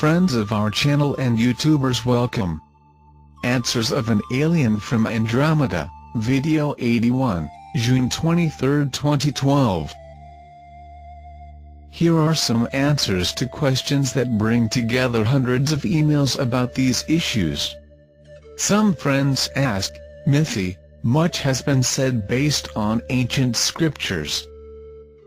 Friends of our channel and YouTubers, welcome. Answers of an Alien from Andromeda, Video 81, June 23, 2012. Here are some answers to questions that bring together hundreds of emails about these issues. Some friends ask, Mythy, much has been said based on ancient scriptures.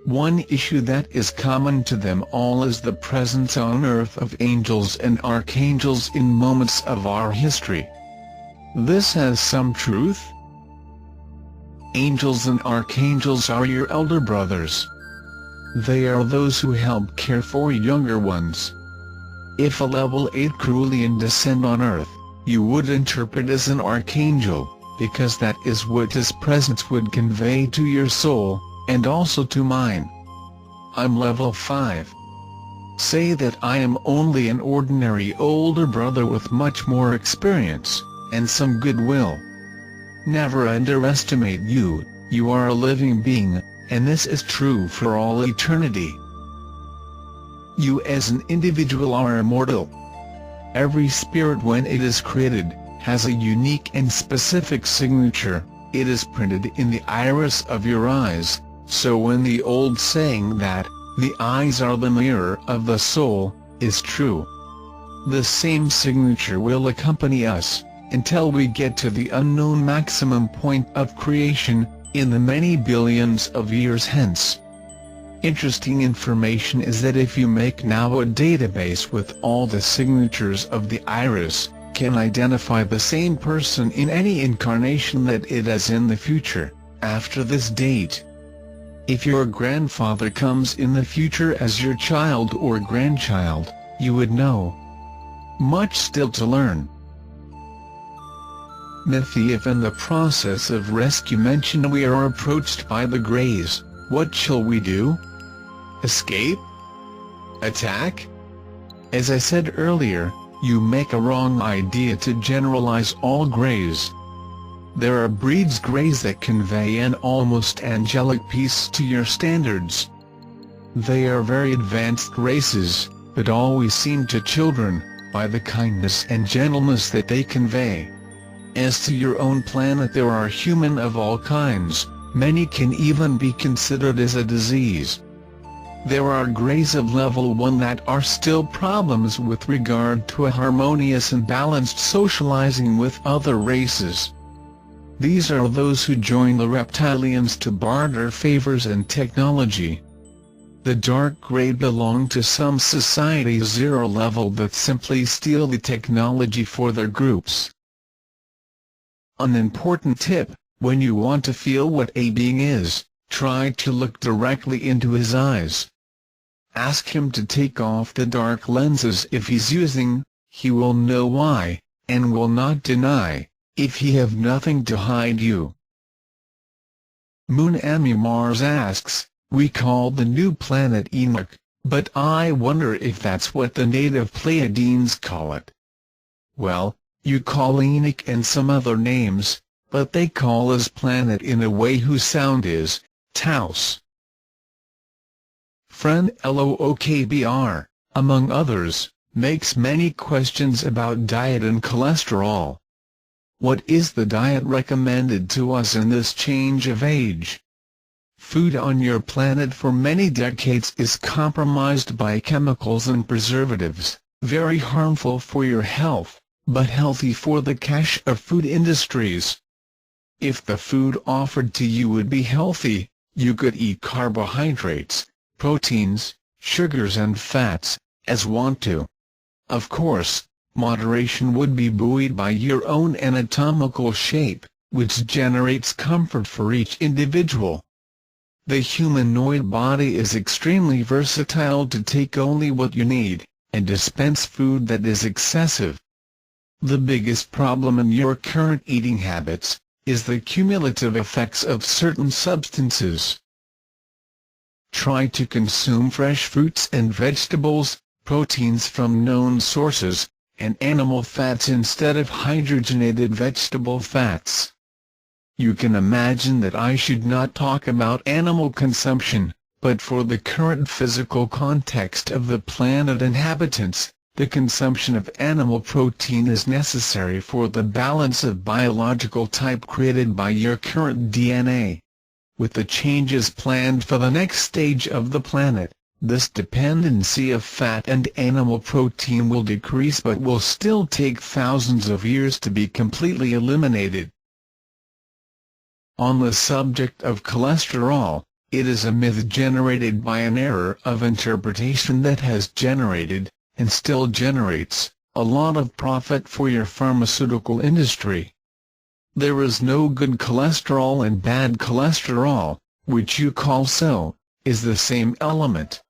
One issue that is common to them all is the presence on earth of angels and archangels in moments of our history. This has some truth. Angels and archangels are your elder brothers. They are those who help care for younger ones. If a level 8 Krulian descend on earth, you would interpret as an archangel, because that is what his presence would convey to your soul, and also to mine. I'm level 5. Say that I am only an ordinary older brother with much more experience, and some goodwill. Never underestimate you, you are a living being, and this is true for all eternity. You as an individual are immortal. Every spirit when it is created, has a unique and specific signature. It is printed in the iris of your eyes, so when the old saying that, the eyes are the mirror of the soul, is true. The same signature will accompany us, until we get to the unknown maximum point of creation, in the many billions of years hence. Interesting information is that if you make now a database with all the signatures of the iris, can identify the same person in any incarnation that it is in the future, after this date. If your grandfather comes in the future as your child or grandchild, you would know. Much still to learn. Mythy, if in the process of rescue mention we are approached by the Greys, what shall we do? Escape? Attack? As I said earlier, you make a wrong idea to generalize all Greys. There are breeds Greys that convey an almost angelic peace to your standards. They are very advanced races, but always seem to children, by the kindness and gentleness that they convey. As to your own planet, there are human of all kinds, many can even be considered as a disease. There are Greys of level 1 that are still problems with regard to a harmonious and balanced socializing with other races. These are those who join the reptilians to barter favors and technology. The dark Grey belong to some society 0 level that simply steal the technology for their groups. An important tip, when you want to feel what a being is, try to look directly into his eyes. Ask him to take off the dark lenses if he's using, he will know why, and will not deny, if he have nothing to hide you. Moon Ami Mars asks, we call the new planet Enoch, but I wonder if that's what the native Pleiadians call it. Well, you call Enoch and some other names, but they call his planet in a way whose sound is, Taos. Friend Lookbr, among others, makes many questions about diet and cholesterol. What is the diet recommended to us in this change of age? Food on your planet for many decades is compromised by chemicals and preservatives, very harmful for your health, but healthy for the cash of food industries. If the food offered to you would be healthy, you could eat carbohydrates, proteins, sugars and fats, as want to. Of course, moderation would be buoyed by your own anatomical shape, which generates comfort for each individual. The humanoid body is extremely versatile to take only what you need, and dispense food that is excessive. The biggest problem in your current eating habits, is the cumulative effects of certain substances. Try to consume fresh fruits and vegetables, proteins from known sources, and animal fats instead of hydrogenated vegetable fats. You can imagine that I should not talk about animal consumption, but for the current physical context of the planet inhabitants, The consumption of animal protein is necessary for the balance of biological type created by your current DNA. With the changes planned for the next stage of the planet, this dependency of fat and animal protein will decrease but will still take thousands of years to be completely eliminated. On the subject of cholesterol, it is a myth generated by an error of interpretation that has generated, and still generates, a lot of profit for your pharmaceutical industry. There is no good cholesterol and bad cholesterol, which you call so, is the same element.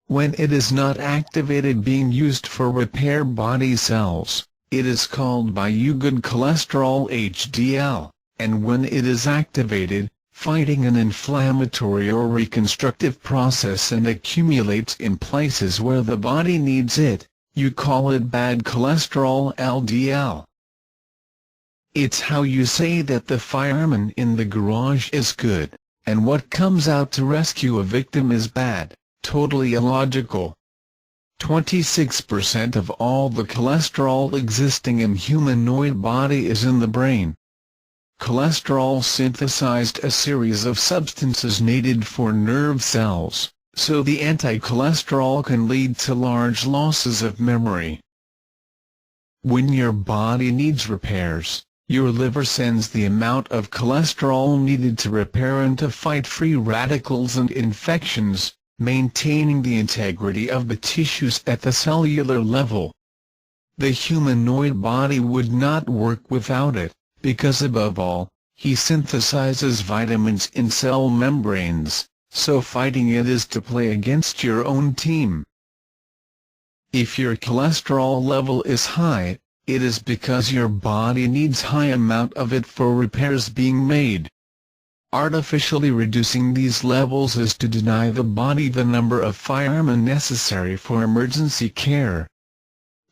When it is not activated being used for repair body cells, it is called by you good cholesterol HDL, and when it is activated, fighting an inflammatory or reconstructive process and accumulates in places where the body needs it, you call it bad cholesterol LDL. It's how you say that the fireman in the garage is good, and what comes out to rescue a victim is bad, totally illogical. 26% of all the cholesterol existing in humanoid body is in the brain. Cholesterol synthesized a series of substances needed for nerve cells, so the anti-cholesterol can lead to large losses of memory. When your body needs repairs, your liver sends the amount of cholesterol needed to repair and to fight free radicals and infections, maintaining the integrity of the tissues at the cellular level. The humanoid body would not work without it, because above all, he synthesizes vitamins in cell membranes, so fighting it is to play against your own team. If your cholesterol level is high, it is because your body needs high amount of it for repairs being made. Artificially reducing these levels is to deny the body the number of firemen necessary for emergency care.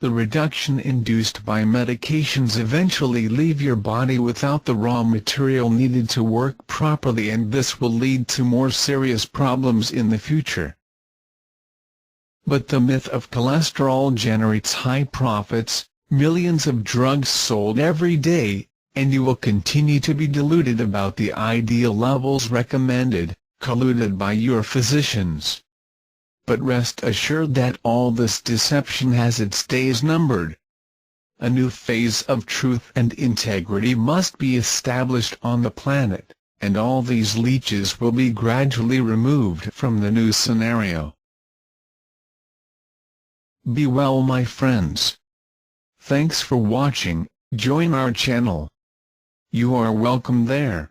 The reduction induced by medications eventually leave your body without the raw material needed to work properly, and this will lead to more serious problems in the future. But the myth of cholesterol generates high profits, millions of drugs sold every day, and you will continue to be deluded about the ideal levels recommended, colluded by your physicians. But rest assured that all this deception has its days numbered. A new phase of truth and integrity must be established on the planet, and all these leeches will be gradually removed from the new scenario. Be well, my friends. Thanks for watching. Join our channel. You are welcome there.